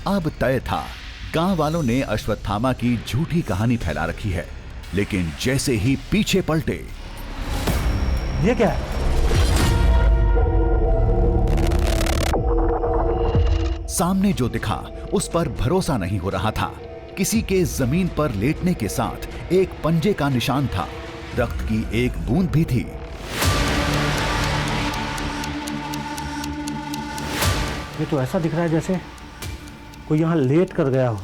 अब तय था, गांव वालों ने अश्वत्थामा की झूठी कहानी फैला रखी है। लेकिन जैसे ही पीछे पलटे, ये क्या है? सामने जो दिखा उस पर भरोसा नहीं हो रहा था। किसी के जमीन पर लेटने के साथ एक पंजे का निशान था, रक्त की एक बूंद भी थी। ये तो ऐसा दिख रहा है जैसे कोई यहां लेट कर गया हो।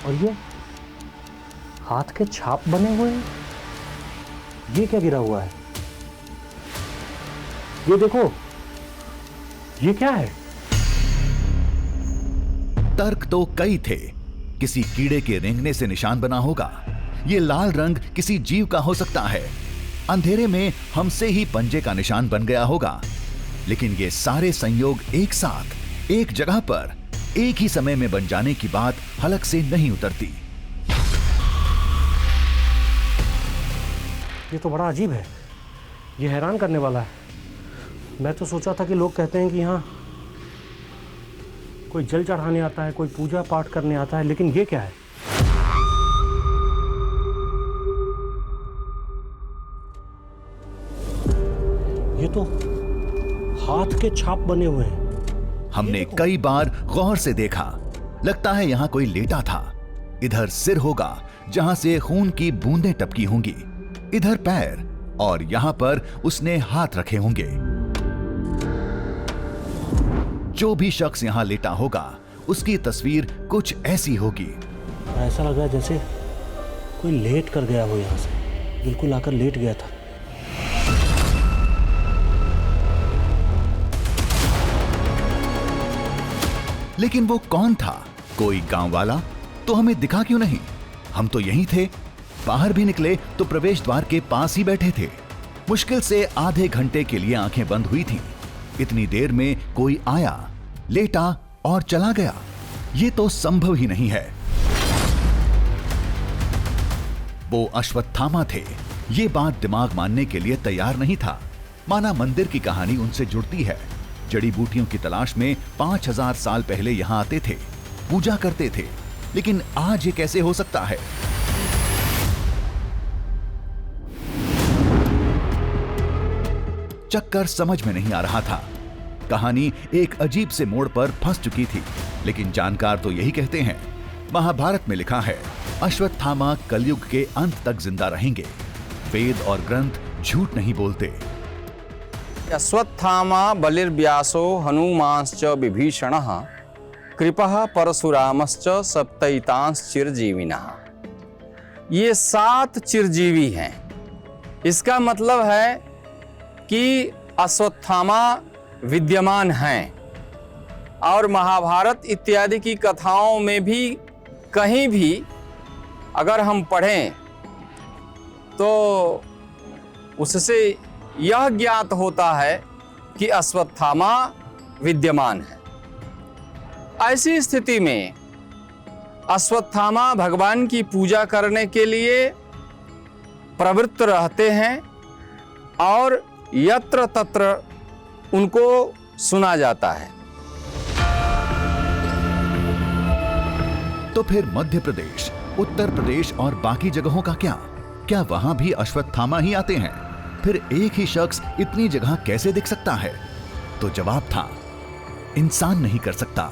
और ये हाथ के छाप बने हुए हैं। ये क्या गिरा हुआ है? ये देखो, ये क्या है? तर्क तो कई थे। किसी कीड़े के रेंगने से निशान बना होगा, ये लाल रंग किसी जीव का हो सकता है, अंधेरे में हमसे ही पंजे का निशान बन गया होगा। लेकिन ये सारे संयोग एक साथ एक जगह पर एक ही समय में बन जाने की बात हलक से नहीं उतरती। ये तो बड़ा अजीब है, ये हैरान करने वाला है। मैं तो सोचा था कि लोग कहते हैं कि यहाँ कोई जल चढ़ाने आता है, कोई पूजा पाठ करने आता है, लेकिन ये क्या है? ये तो हाथ के छाप बने हुए हैं। हमने कई बार गौर से देखा, लगता है यहां कोई लेटा था। इधर सिर होगा जहां से खून की बूंदें टपकी होंगी, इधर पैर, और यहां पर उसने हाथ रखे होंगे। जो भी शख्स यहां लेटा होगा उसकी तस्वीर कुछ ऐसी होगी। ऐसा लग रहा है जैसे कोई लेट कर गया हो, यहां से बिल्कुल आकर लेट गया था। लेकिन वो कौन था? कोई गांव वाला? तो हमें दिखा क्यों नहीं? हम तो यहीं थे। बाहर भी निकले तो प्रवेश द्वार के पास ही बैठे थे। मुश्किल से आधे घंटे के लिए आंखें बंद हुई थीं। इतनी देर में कोई आया, लेटा और चला गया? ये तो संभव ही नहीं है। वो अश्वत्थामा थे, ये बात दिमाग मानने के लिए तैयार नहीं था। माना मंदिर की कहानी उनसे जुड़ती है। जड़ी बूटियों की तलाश में 5000 साल पहले यहां आते थे, पूजा करते थे। लेकिन आज ये कैसे हो सकता है? चक्कर समझ में नहीं आ रहा था। कहानी एक अजीब से मोड़ पर फंस चुकी थी। लेकिन जानकार तो यही कहते हैं, महाभारत में लिखा है, अश्वत्थामा कलयुग के अंत तक जिंदा रहेंगे। वेद और ग्रंथ झूठ नहीं बोलते। अश्वत्थामा बलिर्व्यासो हनुमांश्च विभीषणः कृपः परशुरामश्च सप्तैतांश चिरजीविनः। ये 7 चिरजीवी हैं। इसका मतलब है कि अश्वत्थामा विद्यमान हैं। और महाभारत इत्यादि की कथाओं में भी कहीं भी अगर हम पढ़ें तो उससे यह ज्ञात होता है कि अश्वत्थामा विद्यमान है। ऐसी स्थिति में अश्वत्थामा भगवान की पूजा करने के लिए प्रवृत्त रहते हैं और यत्र तत्र उनको सुना जाता है। तो फिर मध्य प्रदेश, उत्तर प्रदेश और बाकी जगहों का क्या? क्या वहां भी अश्वत्थामा ही आते हैं? फिर एक ही शख्स इतनी जगह कैसे दिख सकता है? तो जवाब था, इंसान नहीं कर सकता,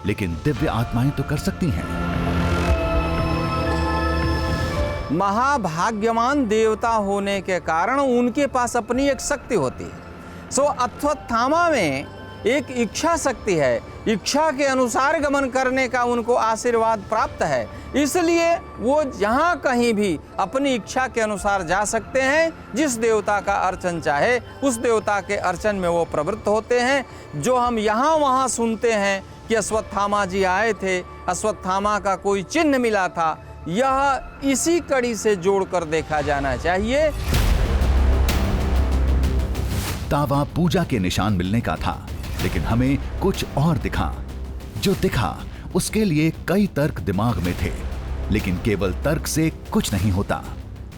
लेकिन दिव्य आत्माएं तो कर सकती हैं। महाभाग्यवान देवता होने के कारण उनके पास अपनी एक शक्ति होती है। सो अश्वत्थामा में एक इच्छा शक्ति है। इच्छा के अनुसार गमन करने का उनको आशीर्वाद प्राप्त है, इसलिए वो जहाँ कहीं भी अपनी इच्छा के अनुसार जा सकते हैं। जिस देवता का अर्चन चाहे उस देवता के अर्चन में वो प्रवृत्त होते हैं। जो हम यहाँ वहाँ सुनते हैं कि अश्वत्थामा जी आए थे, अश्वत्थामा का कोई चिन्ह मिला था, यह इसी कड़ी से जोड़कर देखा जाना चाहिए। दावा पूजा के निशान मिलने का था, लेकिन हमें कुछ और दिखा। जो दिखा उसके लिए कई तर्क दिमाग में थे, लेकिन केवल तर्क से कुछ नहीं होता,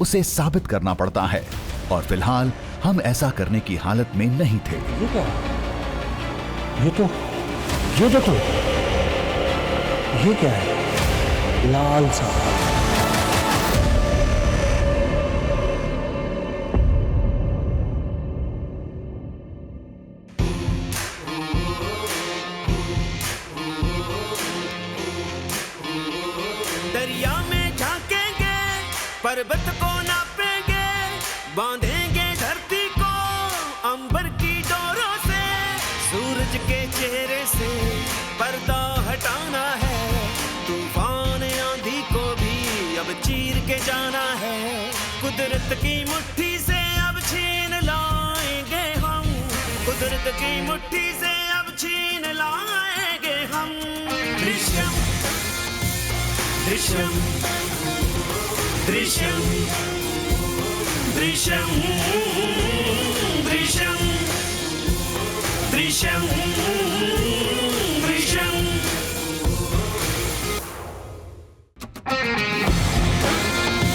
उसे साबित करना पड़ता है। और फिलहाल हम ऐसा करने की हालत में नहीं थे। ये क्या? ये देखो, ये क्या है? लाल सा। दरिया में झांकेंगे, पर्वत को नापेंगे, बांधेंगे धरती को अंबर की डोरों से, सूरज के चेहरे से पर्दा हटाना है, तूफान आंधी को भी अब चीर के जाना है, कुदरत की मुट्ठी से अब छीन लाएंगे हम, कुदरत की मुट्ठी से अब छीन लाएंगे हम। दृश्यम दृश्यम दृश्यम दृश्यम दृश्यम दृश्यम